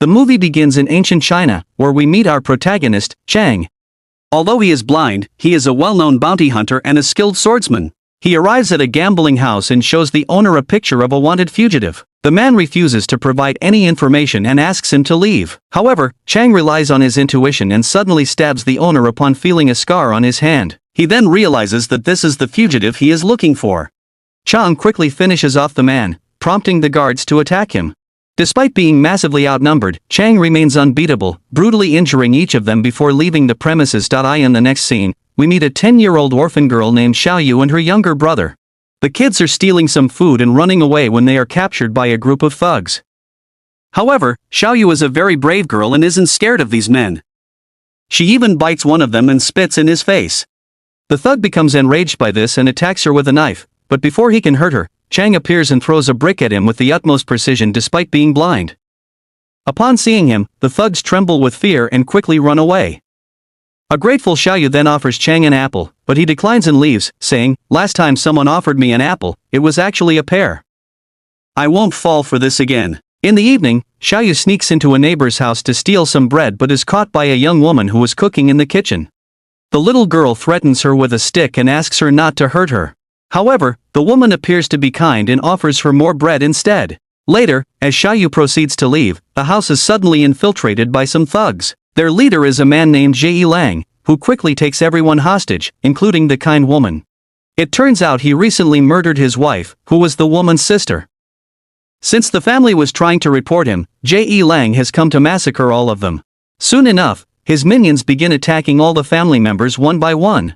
The movie begins in ancient China, where we meet our protagonist, Chang. Although he is blind, he is a well-known bounty hunter and a skilled swordsman. He arrives at a gambling house and shows the owner a picture of a wanted fugitive. The man refuses to provide any information and asks him to leave. However, Chang relies on his intuition and suddenly stabs the owner upon feeling a scar on his hand. He then realizes that this is the fugitive he is looking for. Chang quickly finishes off the man, prompting the guards to attack him. Despite being massively outnumbered, Chang remains unbeatable, brutally injuring each of them before leaving the premises. In the next scene, we meet a 10-year-old orphan girl named Xiaoyu and her younger brother. The kids are stealing some food and running away when they are captured by a group of thugs. However, Xiaoyu is a very brave girl and isn't scared of these men. She even bites one of them and spits in his face. The thug becomes enraged by this and attacks her with a knife, but before he can hurt her, Chang appears and throws a brick at him with the utmost precision despite being blind. Upon seeing him, the thugs tremble with fear and quickly run away. A grateful Xiaoyu then offers Chang an apple, but he declines and leaves, saying, "Last time someone offered me an apple, it was actually a pear. I won't fall for this again." In the evening, Xiaoyu sneaks into a neighbor's house to steal some bread but is caught by a young woman who was cooking in the kitchen. The little girl threatens her with a stick and asks her not to hurt her. However, the woman appears to be kind and offers her more bread instead. Later, as Xiaoyu proceeds to leave, the house is suddenly infiltrated by some thugs. Their leader is a man named Jie Lang, who quickly takes everyone hostage, including the kind woman. It turns out he recently murdered his wife, who was the woman's sister. Since the family was trying to report him, Jie Lang has come to massacre all of them. Soon enough, his minions begin attacking all the family members one by one.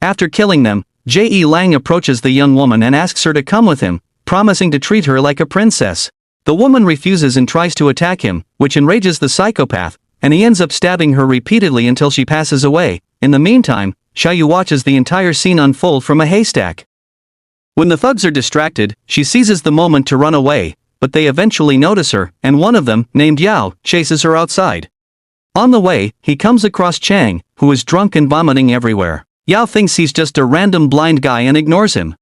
After killing them, Jie Lang approaches the young woman and asks her to come with him, promising to treat her like a princess. The woman refuses and tries to attack him, which enrages the psychopath, and he ends up stabbing her repeatedly until she passes away. In the meantime, Xiaoyu watches the entire scene unfold from a haystack. When the thugs are distracted, she seizes the moment to run away, but they eventually notice her, and one of them, named Yao, chases her outside. On the way, he comes across Chang, who is drunk and vomiting everywhere. Yao thinks he's just a random blind guy and ignores him.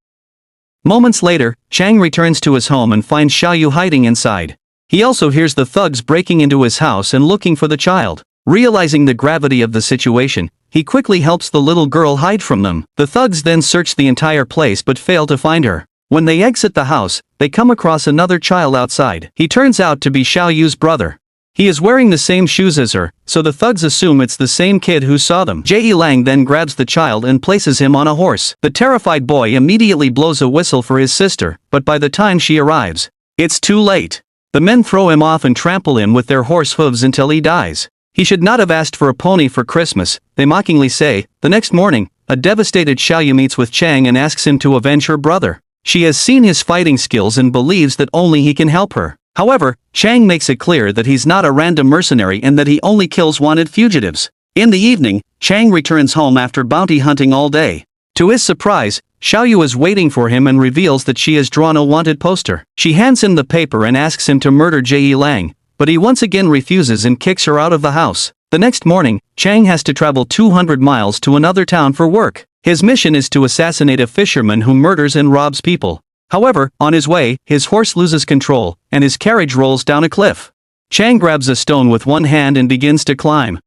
Moments later, Chang returns to his home and finds Xiaoyu hiding inside. He also hears the thugs breaking into his house and looking for the child. Realizing the gravity of the situation, he quickly helps the little girl hide from them. The thugs then search the entire place but fail to find her. When they exit the house, they come across another child outside. He turns out to be Xiaoyu's brother. He is wearing the same shoes as her, so the thugs assume it's the same kid who saw them. Jie Lang then grabs the child and places him on a horse. The terrified boy immediately blows a whistle for his sister, but by the time she arrives, it's too late. The men throw him off and trample him with their horse hooves until he dies. He should not have asked for a pony for Christmas, they mockingly say. The next morning, a devastated Xiaoyu meets with Chang and asks him to avenge her brother. She has seen his fighting skills and believes that only he can help her. However, Chang makes it clear that he's not a random mercenary and that he only kills wanted fugitives. In the evening, Chang returns home after bounty hunting all day. To his surprise, Xiaoyu is waiting for him and reveals that she has drawn a wanted poster. She hands him the paper and asks him to murder Jie Lang, but he once again refuses and kicks her out of the house. The next morning, Chang has to travel 200 miles to another town for work. His mission is to assassinate a fisherman who murders and robs people. However, on his way, his horse loses control, and his carriage rolls down a cliff. Chang grabs a stone with one hand and begins to climb.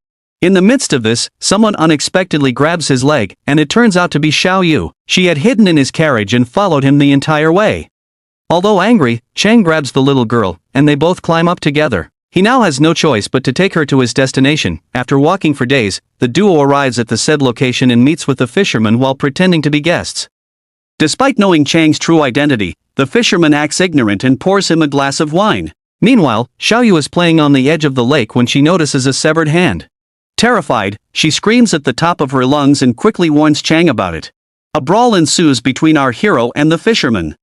In the midst of this, someone unexpectedly grabs his leg, and it turns out to be Xiaoyu. She had hidden in his carriage and followed him the entire way. Although angry, Chang grabs the little girl, and they both climb up together. He now has no choice but to take her to his destination. After walking for days, the duo arrives at the said location and meets with the fisherman while pretending to be guests. Despite knowing Chang's true identity, the fisherman acts ignorant and pours him a glass of wine. Meanwhile, Xiaoyu is playing on the edge of the lake when she notices a severed hand. Terrified, she screams at the top of her lungs and quickly warns Chang about it. A brawl ensues between our hero and the fisherman.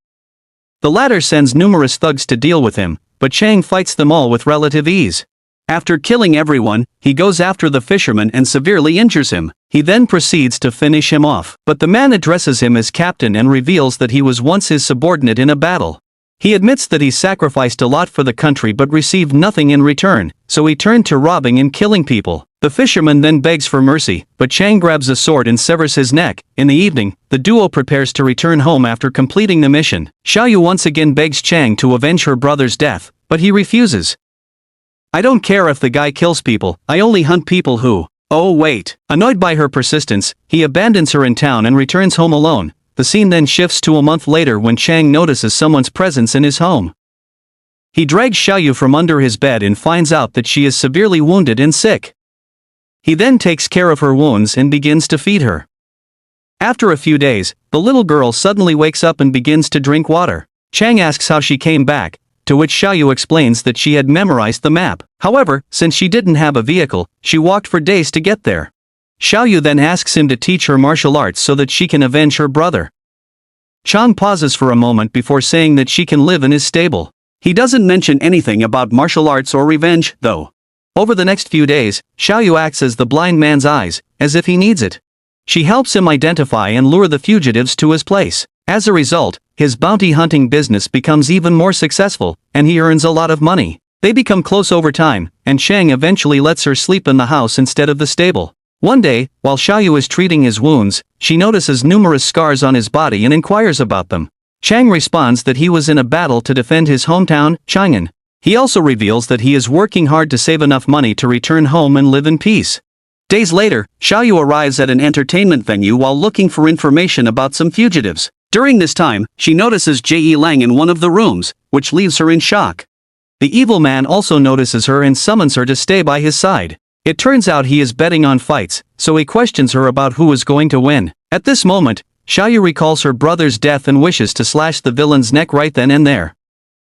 The latter sends numerous thugs to deal with him, but Chang fights them all with relative ease. After killing everyone, he goes after the fisherman and severely injures him. He then proceeds to finish him off, but the man addresses him as captain and reveals that he was once his subordinate in a battle. He admits that he sacrificed a lot for the country but received nothing in return, so he turned to robbing and killing people. The fisherman then begs for mercy, but Chang grabs a sword and severs his neck. In the evening, the duo prepares to return home after completing the mission. Xiaoyu once again begs Chang to avenge her brother's death, but he refuses. I don't care if the guy kills people, I only hunt people who. Oh wait. Annoyed by her persistence, he abandons her in town and returns home alone. The scene then shifts to a month later when Chang notices someone's presence in his home. He drags Xiaoyu from under his bed and finds out that she is severely wounded and sick. He then takes care of her wounds and begins to feed her. After a few days, the little girl suddenly wakes up and begins to drink water. Chang asks how she came back, to which Xiaoyu explains that she had memorized the map. However, since she didn't have a vehicle, she walked for days to get there. Xiaoyu then asks him to teach her martial arts so that she can avenge her brother. Chang pauses for a moment before saying that she can live in his stable. He doesn't mention anything about martial arts or revenge, though. Over the next few days, Xiaoyu acts as the blind man's eyes, as if he needs it. She helps him identify and lure the fugitives to his place. As a result, his bounty hunting business becomes even more successful, and he earns a lot of money. They become close over time, and Chang eventually lets her sleep in the house instead of the stable. One day, while Xiaoyu is treating his wounds, she notices numerous scars on his body and inquires about them. Chang responds that he was in a battle to defend his hometown, Chang'an. He also reveals that he is working hard to save enough money to return home and live in peace. Days later, Xiaoyu arrives at an entertainment venue while looking for information about some fugitives. During this time, she notices Jie Lang in one of the rooms, which leaves her in shock. The evil man also notices her and summons her to stay by his side. It turns out he is betting on fights, so he questions her about who is going to win. At this moment, Xiaoyu recalls her brother's death and wishes to slash the villain's neck right then and there.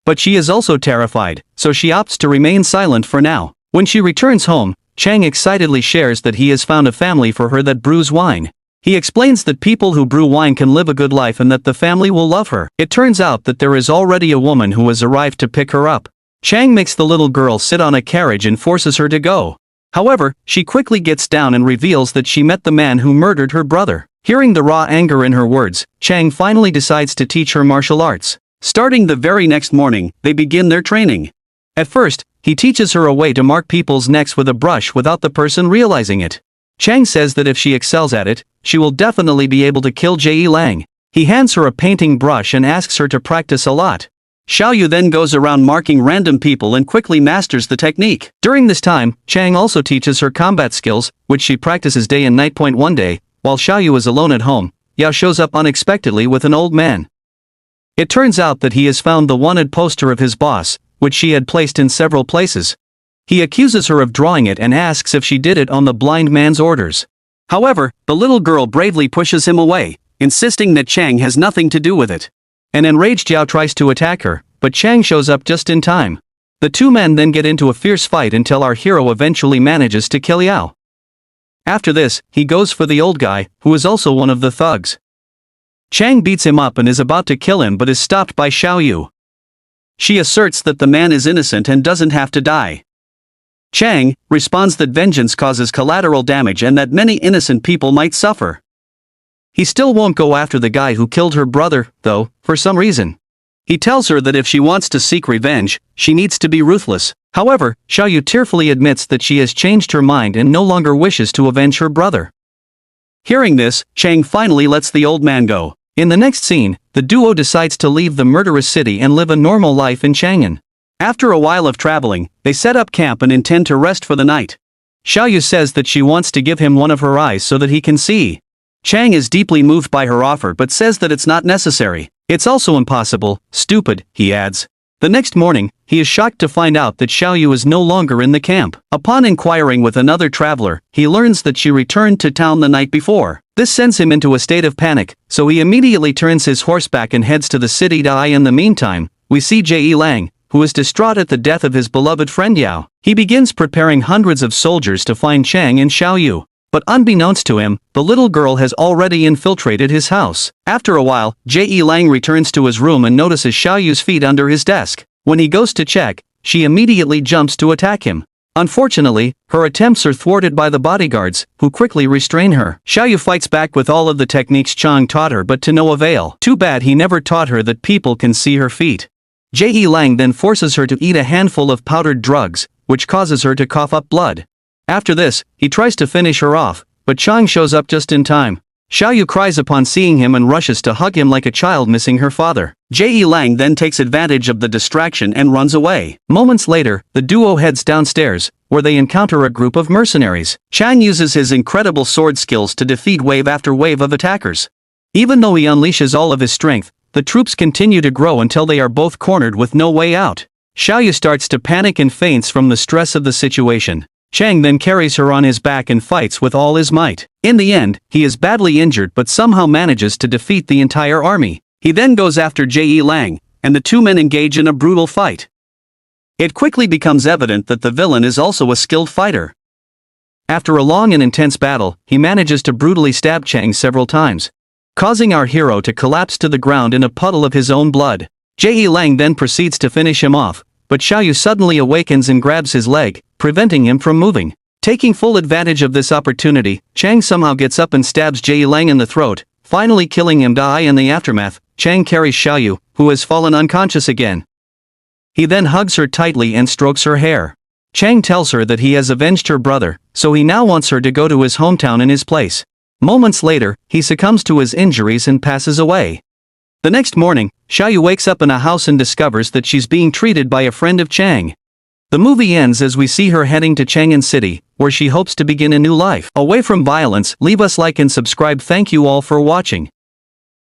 But she is also terrified, so she opts to remain silent for now. When she returns home, Chang excitedly shares that he has found a family for her that brews wine. He explains that people who brew wine can live a good life and that the family will love her. It turns out that there is already a woman who has arrived to pick her up. Chang makes the little girl sit on a carriage and forces her to go. However, she quickly gets down and reveals that she met the man who murdered her brother. Hearing the raw anger in her words, Chang finally decides to teach her martial arts. Starting the very next morning, they begin their training. At first, he teaches her a way to mark people's necks with a brush without the person realizing it. Chang says that if she excels at it, she will definitely be able to kill Jie Lang. He hands her a painting brush and asks her to practice a lot. Xiaoyu then goes around marking random people and quickly masters the technique. During this time, Chang also teaches her combat skills, which she practices day and night. One day, while Xiaoyu is alone at home, Yao shows up unexpectedly with an old man. It turns out that he has found the wanted poster of his boss, which she had placed in several places. He accuses her of drawing it and asks if she did it on the blind man's orders. However, the little girl bravely pushes him away, insisting that Chang has nothing to do with it. An enraged Yao tries to attack her, but Chang shows up just in time. The two men then get into a fierce fight until our hero eventually manages to kill Yao. After this, he goes for the old guy, who is also one of the thugs. Chang beats him up and is about to kill him but is stopped by Xiaoyu. She asserts that the man is innocent and doesn't have to die. Chang responds that vengeance causes collateral damage and that many innocent people might suffer. He still won't go after the guy who killed her brother, though, for some reason. He tells her that if she wants to seek revenge, she needs to be ruthless. However, Xiaoyu tearfully admits that she has changed her mind and no longer wishes to avenge her brother. Hearing this, Chang finally lets the old man go. In the next scene, the duo decides to leave the murderous city and live a normal life in Chang'an. After a while of traveling, they set up camp and intend to rest for the night. Xiaoyu says that she wants to give him one of her eyes so that he can see. Chang is deeply moved by her offer but says that it's not necessary. It's also impossible, stupid, he adds. The next morning, he is shocked to find out that Xiaoyu is no longer in the camp. Upon inquiring with another traveler, he learns that she returned to town the night before. This sends him into a state of panic, so he immediately turns his horse back and heads to the city. In the meantime, we see Jie Lang, who is distraught at the death of his beloved friend Yao. He begins preparing hundreds of soldiers to find Chang and Xiaoyu. But unbeknownst to him, the little girl has already infiltrated his house. After a while, Jie Lang returns to his room and notices Xiaoyu's feet under his desk. When he goes to check, she immediately jumps to attack him. Unfortunately, her attempts are thwarted by the bodyguards, who quickly restrain her. Xiaoyu fights back with all of the techniques Chang taught her but to no avail. Too bad he never taught her that people can see her feet. Jie Lang then forces her to eat a handful of powdered drugs, which causes her to cough up blood. After this, he tries to finish her off, but Chang shows up just in time. Xiaoyu cries upon seeing him and rushes to hug him like a child missing her father. Jie Lang then takes advantage of the distraction and runs away. Moments later, the duo heads downstairs, where they encounter a group of mercenaries. Chang uses his incredible sword skills to defeat wave after wave of attackers. Even though he unleashes all of his strength, the troops continue to grow until they are both cornered with no way out. Xiaoyu starts to panic and faints from the stress of the situation. Chang then carries her on his back and fights with all his might. In the end, he is badly injured but somehow manages to defeat the entire army. He then goes after Jie Lang, and the two men engage in a brutal fight. It quickly becomes evident that the villain is also a skilled fighter. After a long and intense battle, he manages to brutally stab Chang several times, causing our hero to collapse to the ground in a puddle of his own blood. Jie Lang then proceeds to finish him off, but Xiaoyu suddenly awakens and grabs his leg, preventing him from moving. Taking full advantage of this opportunity, Chang somehow gets up and stabs Jie Lang in the throat, finally killing him. In the aftermath, Chang carries Xiaoyu, who has fallen unconscious again. He then hugs her tightly and strokes her hair. Chang tells her that he has avenged her brother, so he now wants her to go to his hometown in his place. Moments later, he succumbs to his injuries and passes away. The next morning, Xiaoyu wakes up in a house and discovers that she's being treated by a friend of Chang. The movie ends as we see her heading to Chang'an City, where she hopes to begin a new life. Away from violence, leave us like and subscribe. Thank you all for watching.